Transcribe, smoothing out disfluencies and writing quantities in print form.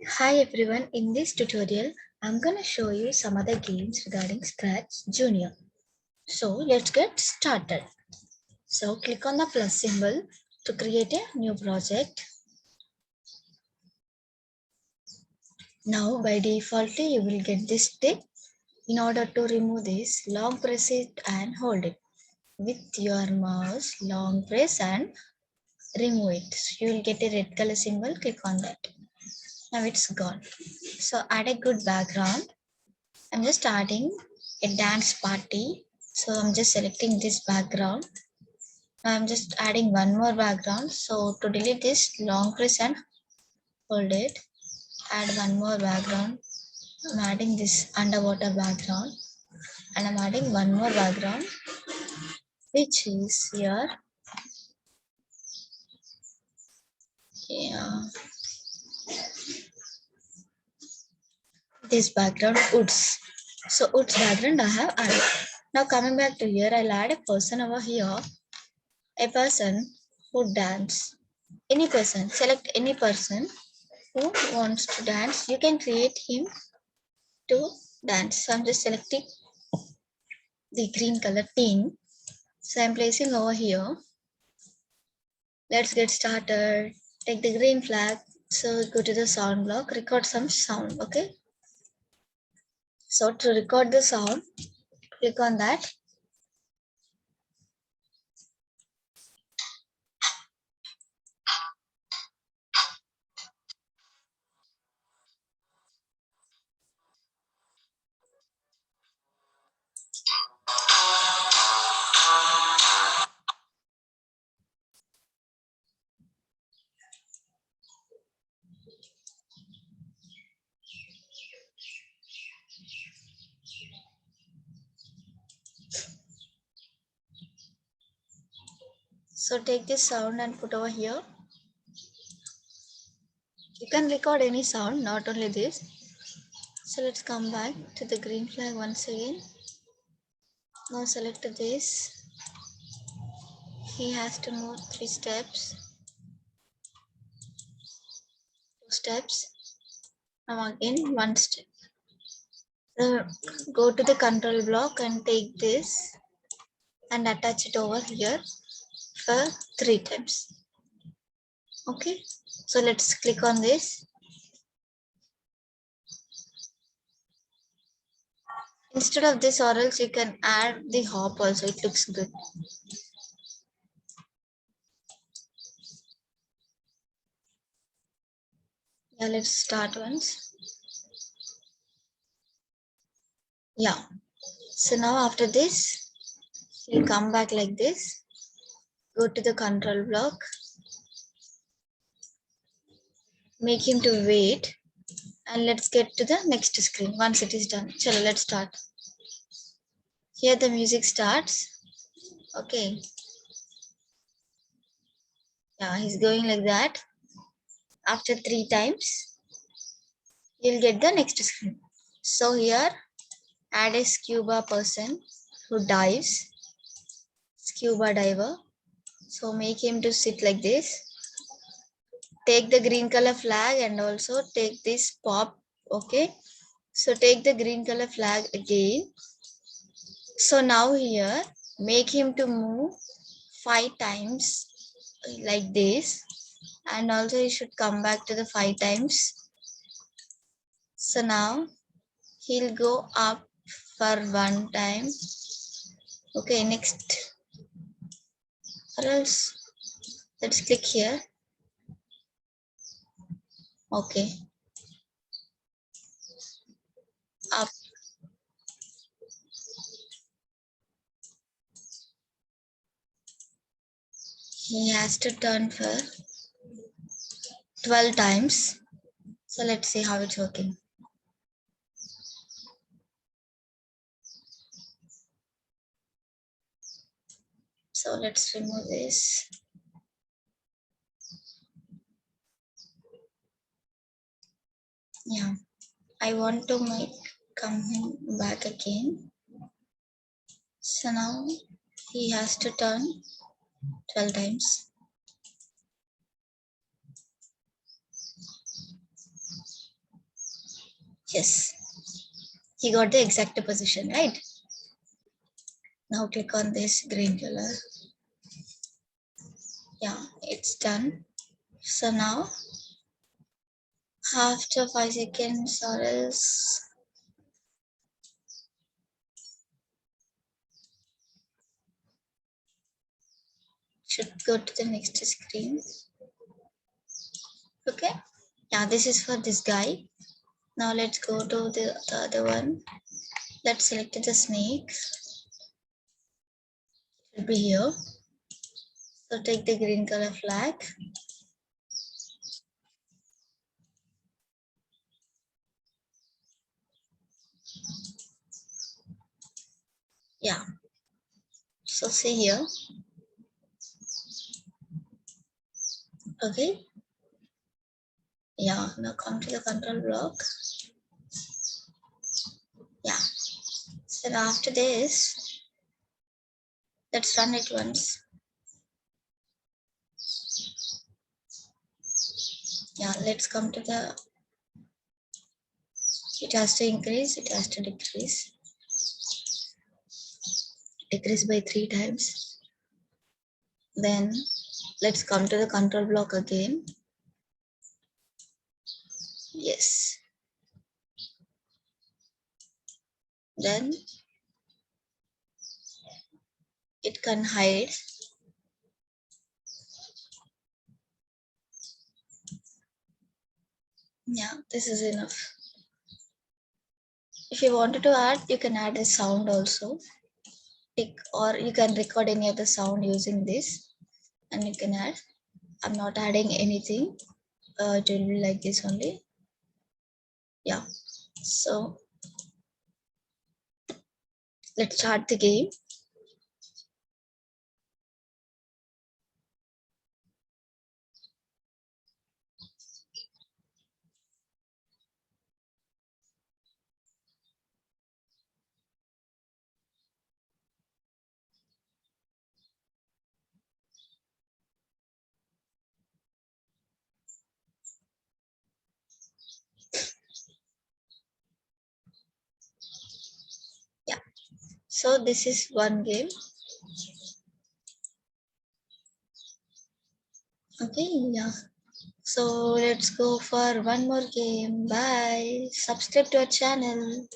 Hi everyone, in this tutorial, I'm gonna show you some other games regarding Scratch Junior. So let's get started. So click on the plus symbol to create a new project. Now by default, you will get this tick. In order to remove this, long press it and hold it. With your mouse, long press and remove it. So you will get a red color symbol, click on that. Now it's gone. So add a good background. I'm just adding a dance party. So I'm just selecting this background. Now I'm just adding one more background. So to delete this, long press and hold it. Add one more background. I'm adding this underwater background. And I'm adding one more background, which is here. Yeah. This background, woods. So woods background I have added. Now coming back to here, I'll add a person over here. A person who dance. Any person, select any person who wants to dance. You can create him to dance. So I'm just selecting the green color teen. So I'm placing over here. Let's get started. Take the green flag. So go to the sound block, record some sound. Okay. So to record the sound, click on that. So take this sound and put over here. You can record any sound, not only this. So let's come back to the green flag once again. Now select this. He has to move 3 steps. 2 steps. Now again 1 step. So go to the control block and take this and attach it over here for 3 times. Okay. So let's click on this. Instead of this, or else you can add the hop also. It looks good. Yeah, let's start once. Yeah. So now after this, you'll come back like this. Go to the control block. Make him to wait. And let's get to the next screen once it is done. Chalo, let's start. Here the music starts. Okay. Yeah, he's going like that. After 3 times, you'll get the next screen. So here, add a scuba person who dives. Scuba diver. So make him to sit like this. Take the green color flag and also take this pop. Okay. So take the green color flag again. So now here, make him to move 5 times like this. And also you should come back to the 5 times. So now he'll go up for 1 time. Okay, next. Or else let's click here. Okay. Up. He has to turn for 12 times. So let's see how it's working. So let's remove this. Yeah, I want to make come back again. So now he has to turn 12 times. Yes, he got the exact position, right? Now click on this green color. Yeah, it's done. So now after 5 seconds or else should go to the next screen. Okay. Yeah, this is for this guy. Now let's go to the other one. Let's select the snake. It will be here. So take the green color flag. Yeah. So see here. Okay. Yeah. Now come to the control block. Yeah. So after this, let's run it once. Yeah. Let's come to the. It has to increase. It has to decrease. Decrease by 3 times. Then let's come to the control block again. Yes. Then it can hide. Yeah, this is enough. If you wanted to add, you can add a sound also. Or you can record any other sound using this and you can add. I'm not adding anything. It will be like this only. Yeah. So let's start the game. Yeah. So this is one game. Okay. Yeah. So let's go for one more game. Bye. Subscribe to our channel.